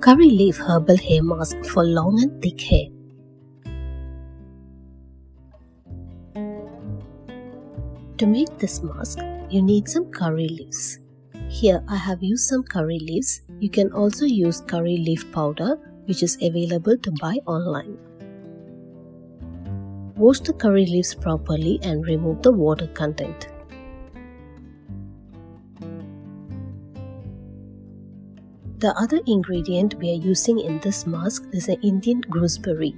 Curry leaf herbal hair mask for long and thick hair. To make this mask, you need some curry leaves. Here I have used some curry leaves. You can also use curry leaf powder, which is available to buy online. Wash the curry leaves properly and remove the water content. The other ingredient we are using in this mask is an Indian gooseberry.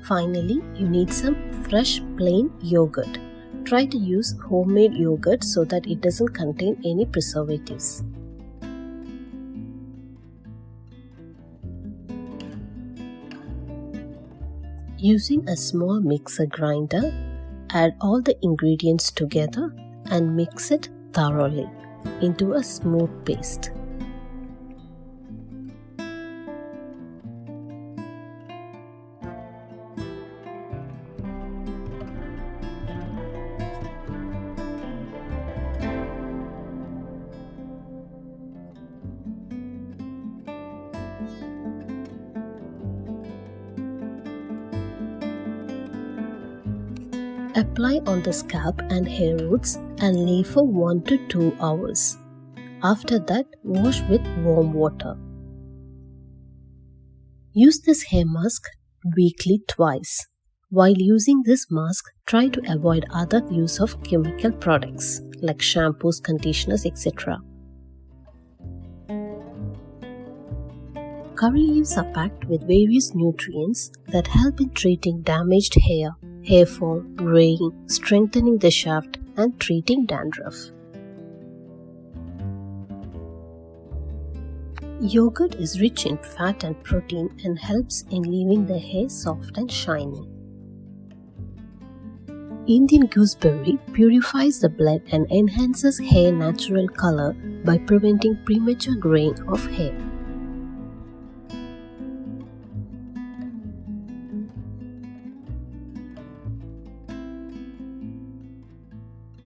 Finally, you need some fresh plain yogurt. Try to use homemade yogurt so that it doesn't contain any preservatives. Using a small mixer grinder, add all the ingredients together and mix it thoroughly into a smooth paste. Apply on the scalp and hair roots and leave for 1 to 2 hours. After that, wash with warm water. Use this hair mask weekly twice. While using this mask, try to avoid other use of chemical products like shampoos, conditioners, etc. Curry leaves are packed with various nutrients that help in treating damaged hair, hair fall, graying, strengthening the shaft, and treating dandruff. Yogurt is rich in fat and protein and helps in leaving the hair soft and shiny. Indian gooseberry purifies the blood and enhances hair natural color by preventing premature graying of hair.